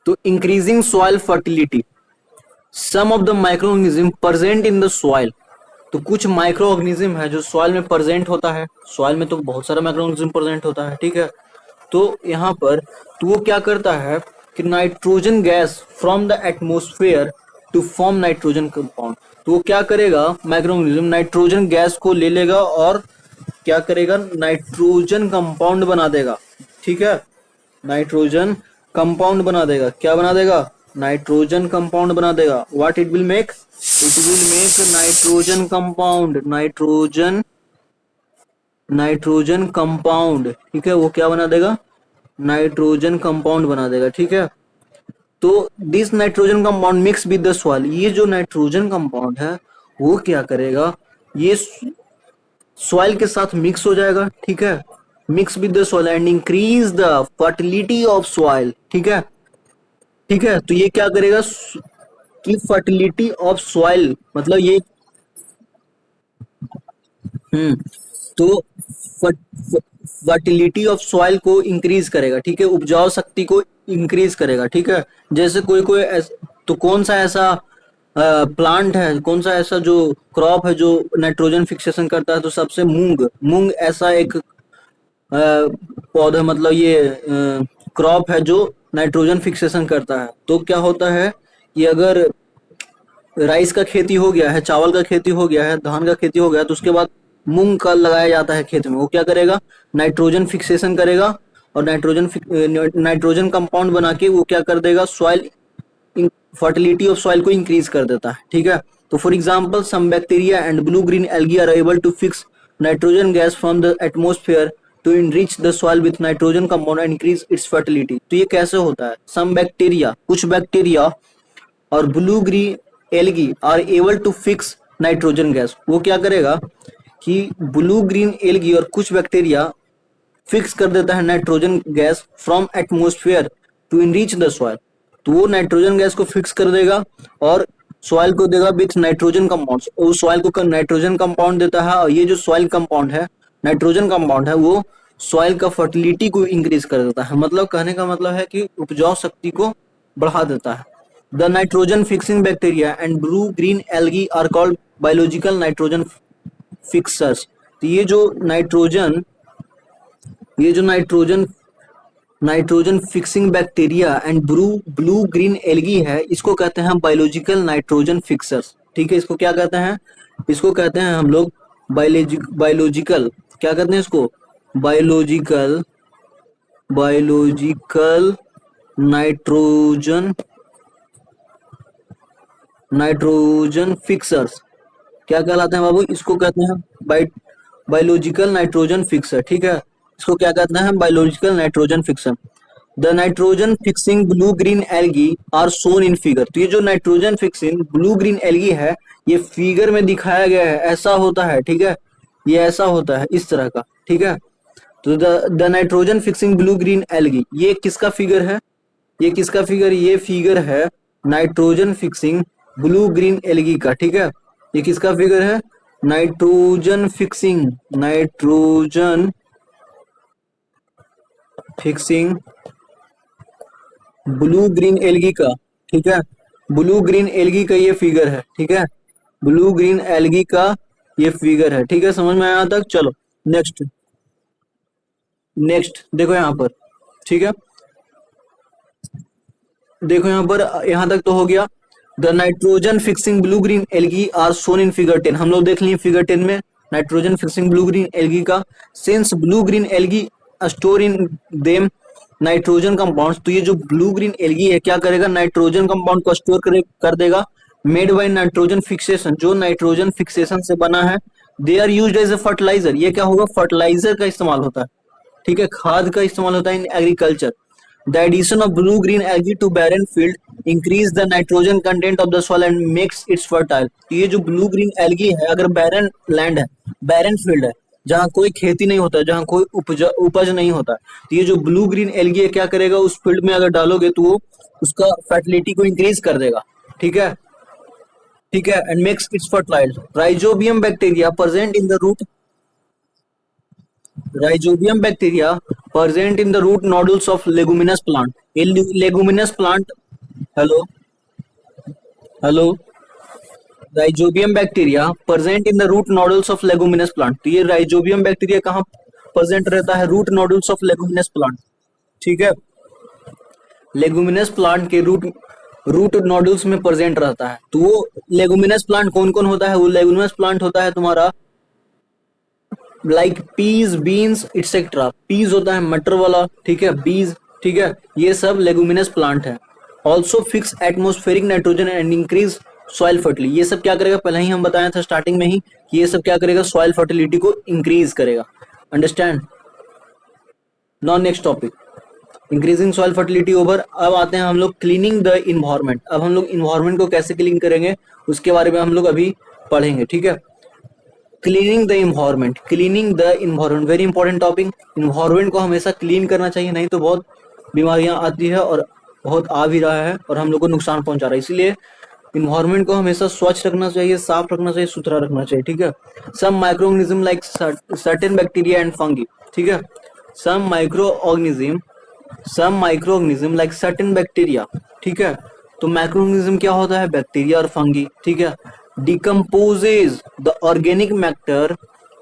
तो increasing soil fertility, some of the microorganism present in the soil. तो कुछ micro organism है जो सॉइल में प्रेजेंट होता है, सॉइल में तो बहुत सारा माइक्रो ऑर्गेनिज्म प्रेजेंट होता है, ठीक है। तो यहाँ पर तो वो क्या करता है कि nitrogen gas from the atmosphere to form nitrogen compound. तो वो क्या करेगा, माइक्रो ऑर्गेनिज्म नाइट्रोजन गैस को ले लेगा और क्या करेगा, नाइट्रोजन कंपाउंड बना देगा, ठीक है। नाइट्रोजन कंपाउंड बना देगा, क्या बना देगा, नाइट्रोजन कंपाउंड बना देगा। What it will make, it will make nitrogen compound, nitrogen compound, ठीक है। वो क्या बना देगा, नाइट्रोजन कंपाउंड बना देगा, ठीक है। तो this nitrogen compound mix with the soil, ये जो नाइट्रोजन कंपाउंड है वो क्या करेगा, ये सॉइल के साथ मिक्स हो जाएगा, ठीक है। Mix with the soil and increase the fertility of soil, ठीक है, ठीक है। तो ये क्या करेगा कि फर्टिलिटी ऑफ सॉइल, मतलब ये हम्म तो फर्टिलिटी ऑफ सॉइल को इंक्रीज करेगा, ठीक है, उपजाऊ शक्ति को इंक्रीज करेगा, ठीक है। जैसे कोई कोई तो कौन सा ऐसा प्लांट है, कौन सा ऐसा जो क्रॉप है जो नाइट्रोजन फिक्सेशन करता है, तो सबसे मूंग, मूंग ऐसा एक पौधा, मतलब ये क्रॉप है जो नाइट्रोजन फिक्सेशन करता है। तो क्या होता है कि अगर राइस का खेती हो गया है, चावल का खेती हो गया है, धान का खेती हो गया, तो उसके बाद मूंग का लगाया जाता है खेत में, वो क्या करेगा, नाइट्रोजन फिक्सेशन करेगा और नाइट्रोजन कंपाउंड बना के वो क्या कर देगा, सॉइल फर्टिलिटी ऑफ सॉइल को इंक्रीज कर देता है, ठीक है। तो for example some bacteria and blue green algae are able to fix nitrogen gas from the atmosphere to enrich the soil with nitrogen compound and increase its fertility. तो ये कैसे होता है, सम बैक्टीरिया, कुछ बैक्टीरिया और blue green algae are able to fix nitrogen gas, वो क्या करेगा कि ब्लू ग्रीन एल्गी और कुछ बैक्टीरिया फिक्स कर देता है nitrogen gas from atmosphere to enrich the soil. तो वो नाइट्रोजन गैस को फिक्स कर देगा और सॉइल को देगा विथ नाइट्रोजन कंपाउंड, उस सॉइल को नाइट्रोजन कंपाउंड देता है, और ये जो सॉइल कंपाउंड है, नाइट्रोजन कंपाउंड है, वो सॉइल का फर्टिलिटी को इंक्रीज कर देता है। मतलब कहने का मतलब है कि उपजाऊ शक्ति को बढ़ा देता है। The nitrogen fixing bacteria and blue green algae are called biological nitrogen fixers. तो ये जो nitrogen nitrogen fixing bacteria and blue blue green algae है, इसको कहते हैं बायोलॉजिकल नाइट्रोजन फिक्सर्स, ठीक है। इसको क्या कहते हैं, इसको कहते हैं हम लोग बायोलॉजिकल, क्या कहते हैं इसको, biological biological nitrogen nitrogen fixers, क्या कहलाते हैं बाबू, इसको कहते हैं बायोलॉजिकल नाइट्रोजन फिक्सर, ठीक है। इसको क्या कहते हैं, biological nitrogen fixer. The nitrogen fixing blue green algae are shown in figure. तो ये जो nitrogen fixing blue green algae है, ये फिगर में दिखाया गया है, ऐसा होता है, ठीक है, ये ऐसा होता है इस तरह का, ठीक है। तो the nitrogen fixing blue green algae, ये किसका फिगर है, ये किसका फिगर, ये फिगर है nitrogen fixing blue green algae का, ठीक है। ये किसका फिगर है, nitrogen fixing blue green algae का, ठीक है। ब्लू ग्रीन एल्गी का ये फिगर है, ठीक है, ब्लू ग्रीन एल्गी का ये फिगर है, ठीक है। समझ में आया तक, चलो नेक्स्ट, नेक्स्ट देखो यहाँ पर, ठीक है, देखो यहाँ पर, यहाँ तक तो हो गया। The nitrogen fixing blue green algae are shown in figure 10, हम लोग देख लिए फिगर 10 में nitrogen fixing blue green algae का। Since blue green algae store in them nitrogen compounds, तो ये जो ब्लू ग्रीन एल्गी है क्या करेगा, नाइट्रोजन कंपाउंड को स्टोर कर देगा, मेड बाय नाइट्रोजन फिक्सेशन, जो नाइट्रोजन फिक्सेशन से बना है। They are used as a fertilizer, ये क्या होगा, फर्टिलाइजर का इस्तेमाल होता है, ठीक है, खाद का इस्तेमाल होता है in agriculture. The addition of blue green algae to barren field increase the nitrogen content of the soil and makes its fertile. ये जो ब्लू ग्रीन एल्गी है, अगर बैरन लैंड है, बैरन फील्ड है, जहाँ कोई खेती नहीं होता, जहाँ कोई उपज नहीं होता, तो ये जो ब्लू ग्रीन एल्गी है क्या करेगा, उस फील्ड में अगर डालोगे तो वो उसका फर्टिलिटी को इंक्रीज कर देगा, ठीक है, ठीक है, and makes its fertile. Rhizobium bacteria present in the root, rhizobium bacteria present in the root nodules of leguminous plant. A leguminous plant, hello, hello, rhizobium bacteria present in the root nodules of leguminous plant. तो ये rhizobium bacteria कहाँ present रहता है? Root nodules of leguminous plant. ठीक है, leguminous plant के root root nodules में present रहता है। तो वो लेगुमिनस प्लांट कौन कौन होता है? वो लेगुमिनस प्लांट होता है तुम्हारा like peas, beans etcetera. Peas होता है मटर वाला, ठीक है, बीज, ठीक है, ये सब लेगुमिनस प्लांट है। Also fix atmospheric nitrogen and increase soil fertility. ये सब क्या करेगा? पहले ही हम बताया था स्टार्टिंग में ही कि ये सब क्या करेगा? सॉइल फर्टिलिटी को इंक्रीज करेगा। Understand? Now next topic, increasing soil fertility over. अब आते हैं हम लोग क्लीनिंग द इन्वायरमेंट। अब हम लोग इन्वायरमेंट को कैसे क्लीन करेंगे उसके बारे में हम लोग अभी पढ़ेंगे। ठीक है, cleaning the environment, cleaning the environment very important topic. Environment को हमेशा क्लीन करना चाहिए, नहीं तो बहुत बीमारियां आती है और बहुत आ भी रहा है और हम लोग को नुकसान पहुंचा रहा है। इसलिए इन्वायरमेंट को हमेशा स्वच्छ रखना चाहिए, साफ रखना चाहिए, सुथरा रखना चाहिए। ठीक है, some microorganism like certain bacteria and fungi. ठीक है, some microorganism like certain bacteria. ठीक है, तो माइक्रो ऑर्गेनिज्म क्या होता है? बैक्टीरिया और फंगी। ठीक है, decomposes the organic matter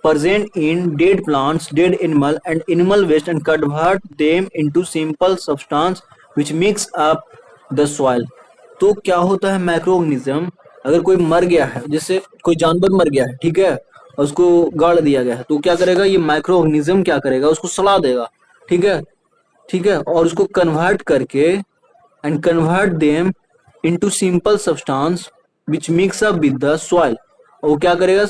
present in dead plants, dead animal and animal waste and convert them into simple substance which mix up the soil। तो क्या होता है माइक्रो ऑर्गेनिज्म? अगर कोई मर गया है, जैसे कोई जानवर मर गया है, ठीक है, और उसको गाड़ दिया गया है, तो क्या करेगा? ये माइक्रो ऑर्गेनिज्म क्या करेगा? उसको सड़ा देगा। ठीक है, ठीक है, और उसको कन्वर्ट करके and convert them into simple substance which mix up with the soil. और वो क्या करेगा?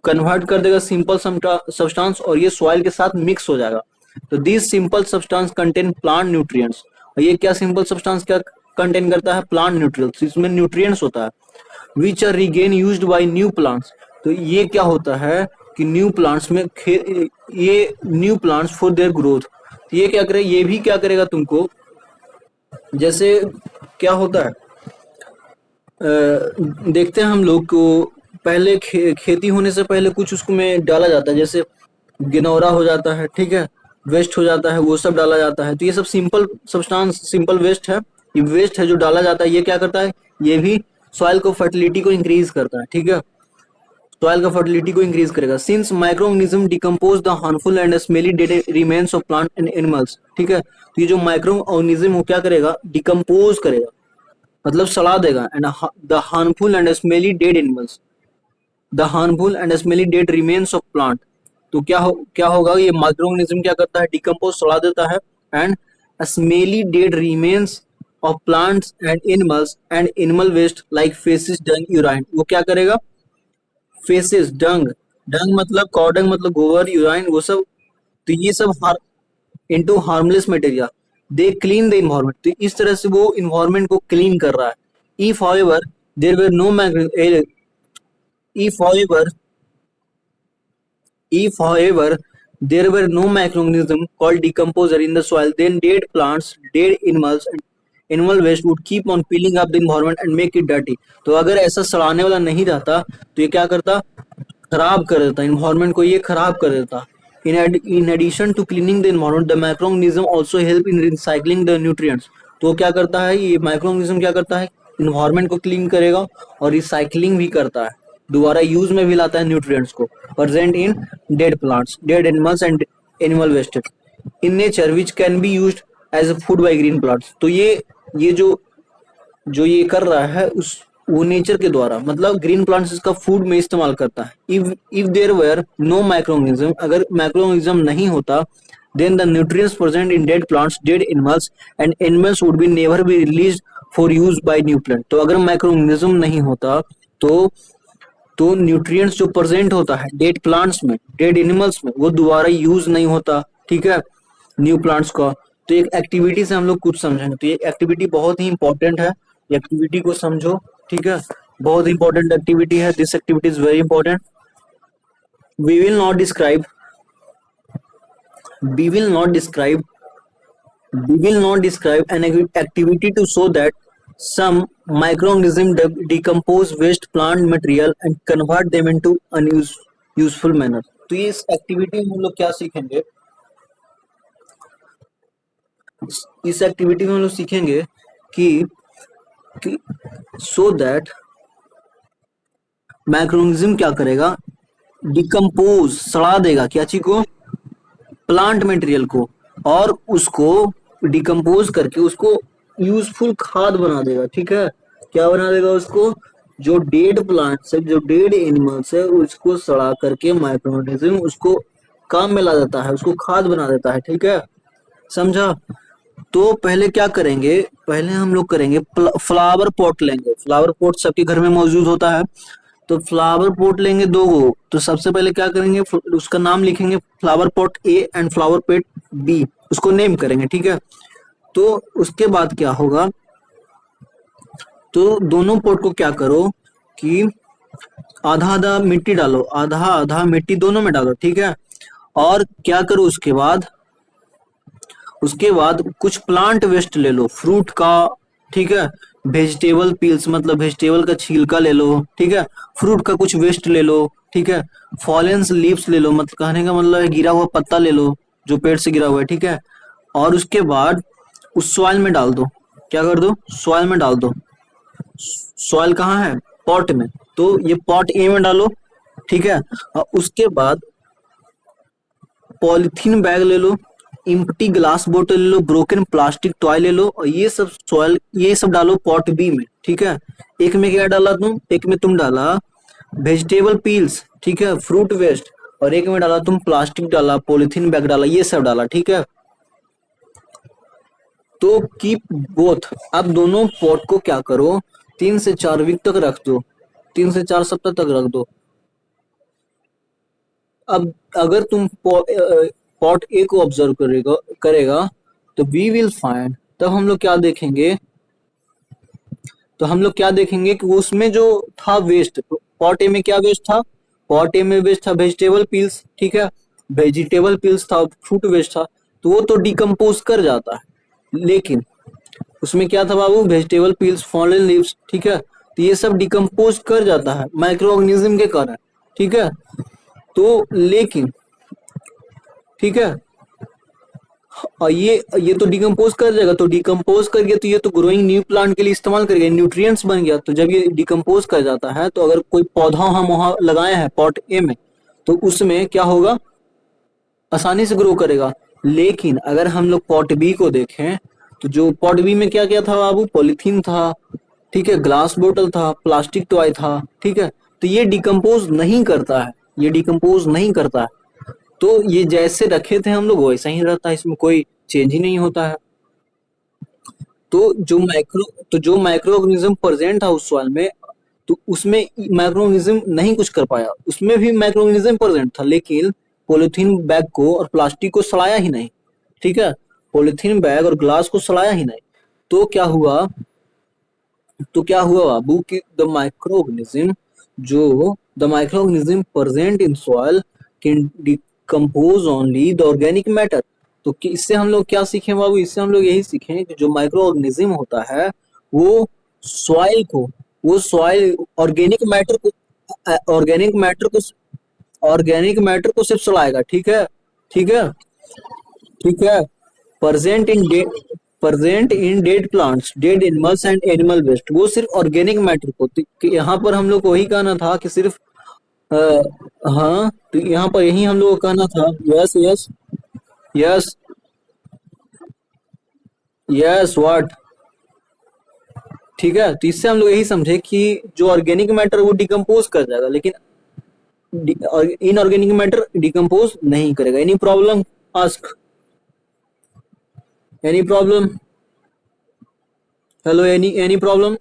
कन्वर्ट कर देगा सिंपल सब्सटेंस और ये सॉइल के साथ मिक्स हो जाएगा। तो this simple substance contain plant nutrients. और ये क्या सिंपल सब्सटेंस क्या कंटेन करता है? Plant nutrients. इसमें न्यूट्रिएंट्स होता है which are regain used by new plants. तो ये क्या होता है कि न्यू प्लांट्स में ये new plants for their growth. तो ये क्या करेगा? ये भी क्या करेगा तुमको? जैसे क्या होता है, देखते हैं हम लोग को पहले खेती होने से पहले कुछ उसको में डाला जाता है, जैसे गिनौरा हो जाता है, ठीक है, वेस्ट हो जाता है, वो सब डाला जाता है। तो ये सब सिंपल सब्सटेंस, सिंपल वेस्ट है। ये वेस्ट है जो डाला जाता है, ये क्या करता है? ये भी सॉइल को फर्टिलिटी को इंक्रीज करता है। ठीक है, सॉइल का फर्टिलिटी को इंक्रीज करेगा। Since micro organism decompose the harmful and smelly dead remains of plant and animals. ठीक है, तो ये जो माइक्रो ऑर्गेनिज्म वो क्या करेगा? डिकम्पोज करेगा, मतलब सड़ा देगा। And the harmful and smelly dead animals, the harmful and smelly dead remains of plant. तो क्या होगा? ये माइक्रो ऑर्गेनिज्म क्या करता है? डिकम्पोज, सड़ा देता है। And smelly dead remains of plants and animals and animal waste like faeces, dung, urine, वो क्या करेगा? फेसिस, डंग, डंग मतलब कॉडंग मतलब गोबर, यूराइन वो सब, तो ये सब into harmless material they clean the environment. तो इस तरह से वो इन्वायरमेंट को क्लीन कर रहा है। If however there were no if however if however there were no microorganism called decomposer in the soil, then dead plants, dead animals and animal waste would keep on filling up the environment and make it dirty। तो अगर ऐसा सड़ाने वाला नहीं रहता तो ये क्या करता? खराब कर देता इन्वायरमेंट को, ये खराब कर देता। In addition to cleaning the environment, the microorganism also help in recycling the nutrients। तो क्या करता है ये माइक्रोऑर्गेनिज्म? क्या करता है? इन्वायरमेंट को क्लीन करेगा और रिसाइकलिंग भी करता है, दोबारा यूज में भी लाता है न्यूट्रिएंट्स को। Present in dead plants, dead animals and animal waste in nature which can be used as a food by green plants. तो ये जो ये कर रहा है उस वो नेचर के द्वारा, मतलब ग्रीन प्लांट्स इसका फूड में इस्तेमाल करता है। If there were no microorganism, अगर माइक्रोऑर्गेनिज्म नहीं होता, then the nutrients present in dead plants, dead animals and animals would be never be released for use by new plant। तो अगर माइक्रोऑर्गेनिज्म नहीं होता तो न्यूट्रिएंट्स जो प्रेजेंट होता है डेड प्लांट्स में, डेड एनिमल्स में, वो दोबारा यूज नहीं होता। ठीक है, न्यू प्लांट्स का। तो एक एक्टिविटी से हम लोग कुछ समझेंगे। तो ये एक्टिविटी बहुत ही इंपॉर्टेंट है, एक्टिविटी को समझो। ठीक है, बहुत इंपॉर्टेंट एक्टिविटी है। This activity is very important. We will not describe an activity to show that some microorganism decompose waste plant material and convert them into useful manner। तो ये इस एक्टिविटी में हम लोग क्या सीखेंगे? इस एक्टिविटी में हम लोग सीखेंगे कि, सो दैट माइक्रोऑर्गेनिज्म क्या करेगा, डिकम्पोज, सड़ा देगा क्या चीज को, प्लांट मटेरियल को, और उसको डिकम्पोज करके उसको यूजफुल खाद बना देगा। ठीक है, क्या बना देगा उसको, जो डेड प्लांट्स है, जो डेड एनिमल्स है, उसको सड़ा करके माइक्रोऑर्गेनिज्म उसको काम में ला देता है, उसको खाद बना देता है। ठीक है, समझा। तो पहले क्या करेंगे, पहले हम लोग करेंगे फ्लावर पॉट लेंगे। फ्लावर पॉट सबके घर में मौजूद होता है। तो फ्लावर पॉट लेंगे 2 गो। तो सबसे पहले क्या करेंगे, उसका नाम लिखेंगे flower pot A and flower pot B, उसको नेम करेंगे। ठीक है, तो उसके बाद क्या होगा, तो दोनों पॉट को क्या करो कि आधा आधा मिट्टी डालो, आधा आधा मिट्टी दोनों में डालो। ठीक है, और क्या करो उसके बाद कुछ प्लांट वेस्ट ले लो, फ्रूट का। ठीक है, वेजिटेबल पील्स मतलब वेजिटेबल का छिलका ले लो। ठीक है, फ्रूट का कुछ वेस्ट ले लो। ठीक है, फॉलेंस लीव्स ले लो, मतलब कहने का मतलब है गिरा हुआ पत्ता ले लो, जो पेड़ से गिरा हुआ है। ठीक है, और उसके बाद उस सॉइल में डाल दो। क्या कर दो, सॉइल में डाल दो। सॉइल कहाँ है, पॉट में। तो ये पॉट ए में डालो। ठीक है, और उसके बाद पॉलिथीन बैग ले लो, इम्प्टी ग्लास बोतल ले लो, ब्रोकन प्लास्टिक टॉय ले लो, और ये सब सॉइल, ये सब डालो पॉट बी में। ठीक है, एक में क्या डाला तुम, एक में तुम डाला वेजिटेबल पील्स, ठीक है, फ्रूट वेस्ट, और एक में डाला तुम प्लास्टिक डाला, पॉलिथीन बैग डाला, ये सब डाला। ठीक है, तो कीप बोथ। अब दोनों पॉट को क्या करो, 3 से 4 वीक तक रख दो, 3 से 4 सप्ताह तक रख दो। अब अगर तुम पॉट ए को ऑब्जर्व करेगा तो वी विल फाइंड, तब हम लोग क्या देखेंगे, तो हम लोग क्या देखेंगे कि उसमें जो था वेस्ट, पॉट ए में क्या वेस्ट था, पॉट ए में वेस्ट था वेजिटेबल पील्स। ठीक है, वेजिटेबल पील्स था, फ्रूट वेस्ट था, तो वो तो डिकम्पोज कर जाता है। लेकिन उसमें क्या था बाबू, वेजिटेबल पील्स, फॉलन लीव्स। ठीक है, तो ये सब डिकम्पोज कर जाता है माइक्रो ऑर्गेनिज्म के कारण। ठीक है, तो लेकिन, ठीक है, और ये तो डिकम्पोज कर जाएगा, तो डिकम्पोज कर गया तो ये तो ग्रोइंग न्यू प्लांट के लिए इस्तेमाल कर गया, न्यूट्रिएंट्स बन गया। तो जब ये डिकम्पोज कर जाता है, तो अगर कोई पौधा हम वहां लगाए हैं पॉट ए में, तो उसमें क्या होगा, आसानी से ग्रो करेगा। लेकिन अगर हम लोग पॉट बी को देखें, तो जो पॉट बी में क्या क्या था बाबू, पॉलिथीन था, ठीक है, ग्लास बोतल था, प्लास्टिक टॉय था। ठीक है, तो ये डिकम्पोज नहीं करता है, ये डिकम्पोज नहीं करता है। तो ये जैसे रखे थे हम लोग वैसा ही रहता है, इसमें कोई चेंज ही नहीं होता है। तो जो माइक्रो ऑर्गेनिज्म प्रेजेंट था उस सॉइल में, तो उसमें माइक्रो ऑर्गेनिज्म नहीं कुछ कर पाया, उसमें भी माइक्रो ऑर्गेनिज्म प्रेजेंट था, लेकिन पॉलिथीन बैग को और प्लास्टिक को सड़ाया ही नहीं। ठीक है, पॉलिथीन बैग और ग्लास को सड़ाया ही नहीं। तो क्या हुआ, तो क्या हुआ बाबू कि the microorganism present in soil can decompose only the organic matter. तो इससे हम लोग क्या सीखे बाबू, इससे हम लोग यही सीखे कि जो माइक्रो ऑर्गेनिज्म होता है वो सॉइल को, वो सॉइल ऑर्गेनिक मैटर को ऑर्गेनिक मैटर को सिर्फ सड़ाएगा। ठीक है, ठीक है, ठीक है, present in present in dead plants, dead animals and animal waste, वो सिर्फ ऑर्गेनिक मैटर को, तो यहाँ पर हम लोग को वही कहना था कि सिर्फ आ, हाँ, तो यहाँ पर यही हम लोग को कहना था। Yes yes yes yes what, ठीक है, तो इससे हम लोग यही समझे कि जो ऑर्गेनिक मैटर वो डिकम्पोज कर जाएगा, लेकिन इनऑर्गेनिक मैटर डिकम्पोज नहीं करेगा। Any problem, ask, any problem, hello, any problem.